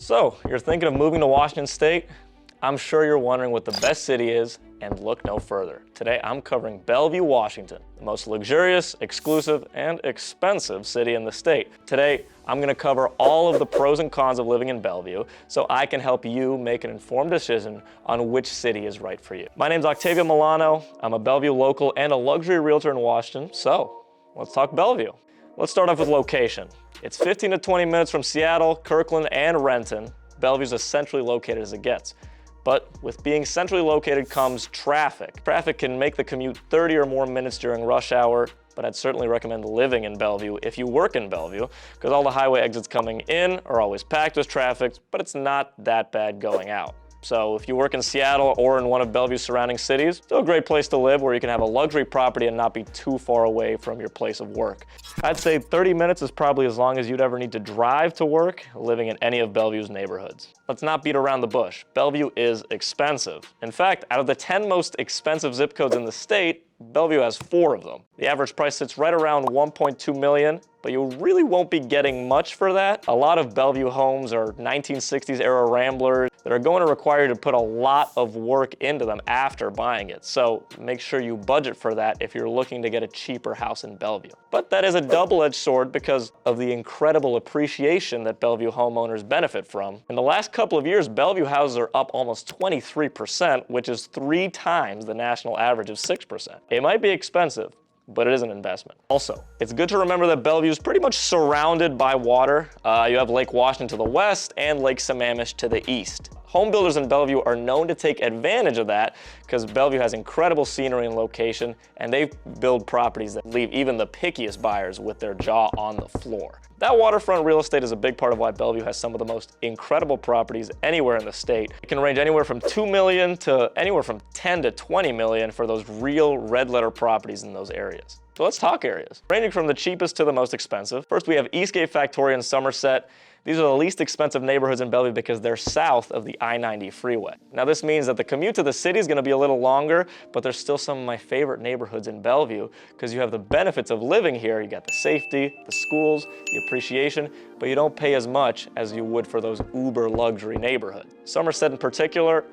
So, you're thinking of moving to Washington State? I'm sure you're wondering what the best city is, and look no further. Today, I'm covering Bellevue, Washington, the most luxurious, exclusive, and expensive city in the state. Today, I'm gonna cover all of the pros and cons of living in Bellevue, so I can help you make an informed decision on which city is right for you. My name's Octavio Milano. I'm a Bellevue local and a luxury realtor in Washington, so let's talk Bellevue. Let's start off with location. It's 15 to 20 minutes from Seattle, Kirkland, and Renton. Bellevue's as centrally located as it gets. But with being centrally located comes traffic. Traffic can make the commute 30 or more minutes during rush hour, but I'd certainly recommend living in Bellevue if you work in Bellevue, because all the highway exits coming in are always packed with traffic, but it's not that bad going out. So if you work in Seattle or in one of Bellevue's surrounding cities, still a great place to live where you can have a luxury property and not be too far away from your place of work. I'd say 30 minutes is probably as long as you'd ever need to drive to work living in any of Bellevue's neighborhoods. Let's not beat around the bush. Bellevue is expensive. In fact, out of the 10 most expensive zip codes in the state, Bellevue has 4 of them. The average price sits right around $1.2 million, but you really won't be getting much for that. A lot of Bellevue homes are 1960s era ramblers that are going to require you to put a lot of work into them after buying it. So make sure you budget for that if you're looking to get a cheaper house in Bellevue. But that is a double-edged sword because of the incredible appreciation that Bellevue homeowners benefit from. In the last couple of years, Bellevue houses are up almost 23%, which is 3 times the national average of 6%. It might be expensive, but it is an investment. Also, it's good to remember that Bellevue is pretty much surrounded by water. You have Lake Washington to the west and Lake Sammamish to the east. Home builders in Bellevue are known to take advantage of that because Bellevue has incredible scenery and location, and they build properties that leave even the pickiest buyers with their jaw on the floor. That waterfront real estate is a big part of why Bellevue has some of the most incredible properties anywhere in the state. It can range anywhere from $2 million to anywhere from $10 to $20 million for those real red letter properties in those areas. So let's talk areas. Ranging from the cheapest to the most expensive. First, we have Eastgate, Factoria, and Somerset. These are the least expensive neighborhoods in Bellevue because they're south of the I-90 freeway. Now this means that the commute to the city is going to be a little longer, but there's still some of my favorite neighborhoods in Bellevue because you have the benefits of living here. You got the safety, the schools, the appreciation, but you don't pay as much as you would for those uber luxury neighborhoods. Somerset in particular,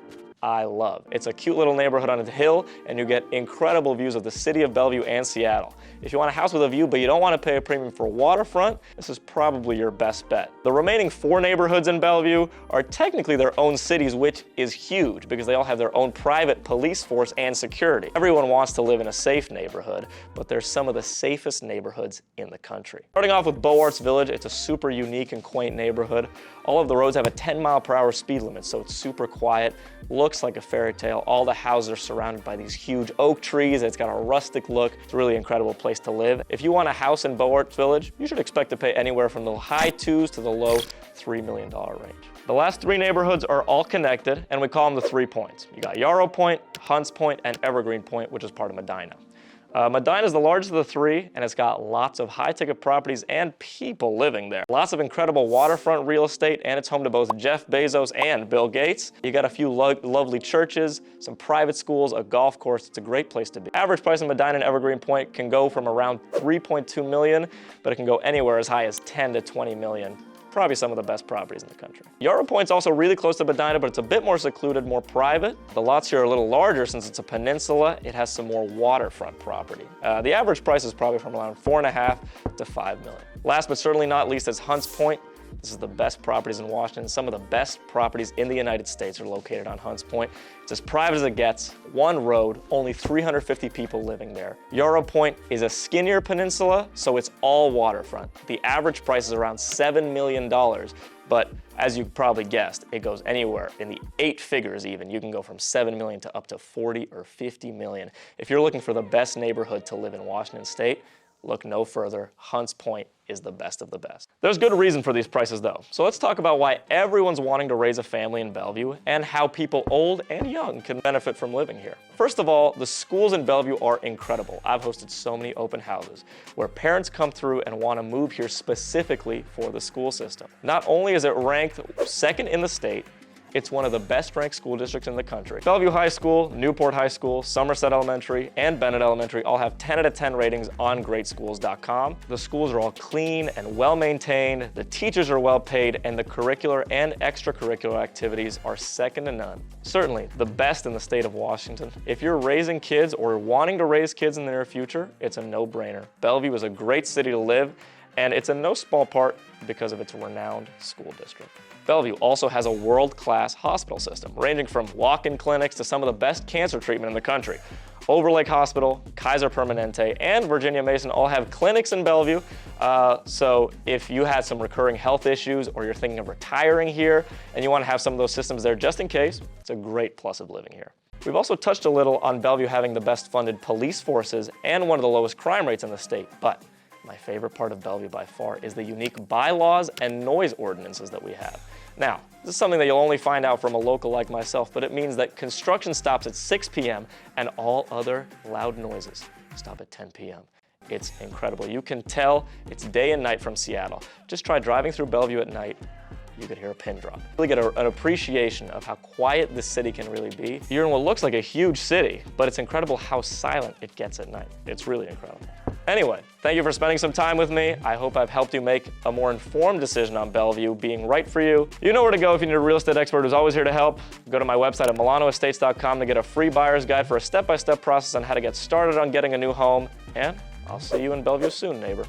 I love. It's a cute little neighborhood on a hill, and you get incredible views of the city of Bellevue and Seattle. If you want a house with a view, but you don't want to pay a premium for waterfront, this is probably your best bet. The remaining 4 neighborhoods in Bellevue are technically their own cities, which is huge because they all have their own private police force and security. Everyone wants to live in a safe neighborhood, but they're some of the safest neighborhoods in the country. Starting off with Beauart's Village, it's a super unique and quaint neighborhood. All of the roads have a 10-mile-per-hour speed limit, so it's super quiet. Looks like a fairy tale. All the houses are surrounded by these huge oak trees. It's got a rustic look. It's a really incredible place to live. If you want a house in Beauart's Village, you should expect to pay anywhere from the high 2s to the low $3 million range. The last 3 neighborhoods are all connected, and we call them the 3 points. You got Yarrow Point, Hunts Point, and Evergreen Point, which is part of Medina. Medina is the largest of the 3, and it's got lots of high-ticket properties and people living there. Lots of incredible waterfront real estate, and it's home to both Jeff Bezos and Bill Gates. You got a few lovely churches, some private schools, a golf course. It's a great place to be. Average price in Medina and Evergreen Point can go from around $3.2 million, but it can go anywhere as high as $10 to $20 million. Probably some of the best properties in the country. Yarrow Point's also really close to Medina, but it's a bit more secluded, more private. The lots here are a little larger since it's a peninsula. It has some more waterfront property. The average price is probably from around $4.5 to $5 million. Last but certainly not least is Hunts Point. This is the best properties in Washington. Some of the best properties in the United States are located on Hunts Point. It's as private as it gets, 1 road, only 350 people living there. Yarrow Point is a skinnier peninsula, so it's all waterfront. The average price is around $7 million, but as you probably guessed, it goes anywhere in the 8 figures even. You can go from $7 million to up to $40 or $50 million. If you're looking for the best neighborhood to live in Washington State, look no further. Hunts Point is the best of the best. There's good reason for these prices though. So let's talk about why everyone's wanting to raise a family in Bellevue and how people old and young can benefit from living here. First of all, the schools in Bellevue are incredible. I've hosted so many open houses where parents come through and want to move here specifically for the school system. Not only is it ranked 2nd in the state, It's one of the best ranked school districts in the country. Bellevue High School, Newport High School, Somerset Elementary, and Bennett Elementary all have 10 out of 10 ratings on greatschools.com. The schools are all clean and well maintained, the teachers are well paid, and the curricular and extracurricular activities are second to none. Certainly the best in the state of Washington. If you're raising kids or wanting to raise kids in the near future, it's a no-brainer. Bellevue is a great city to live, and it's in no small part because of its renowned school district. Bellevue also has a world-class hospital system, ranging from walk-in clinics to some of the best cancer treatment in the country. Overlake Hospital, Kaiser Permanente, and Virginia Mason all have clinics in Bellevue, so if you had some recurring health issues or you're thinking of retiring here and you want to have some of those systems there just in case, it's a great plus of living here. We've also touched a little on Bellevue having the best funded police forces and one of the lowest crime rates in the state, but my favorite part of Bellevue by far is the unique bylaws and noise ordinances that we have. Now, this is something that you'll only find out from a local like myself, but it means that construction stops at 6 p.m. and all other loud noises stop at 10 p.m. It's incredible. You can tell it's day and night from Seattle. Just try driving through Bellevue at night. You could hear a pin drop. Really get an appreciation of how quiet this city can really be. You're in what looks like a huge city, but it's incredible how silent it gets at night. It's really incredible. Anyway, thank you for spending some time with me. I hope I've helped you make a more informed decision on Bellevue being right for you. You know where to go if you need a real estate expert who's always here to help. Go to my website at milanoestates.com to get a free buyer's guide for a step-by-step process on how to get started on getting a new home. And I'll see you in Bellevue soon, neighbor.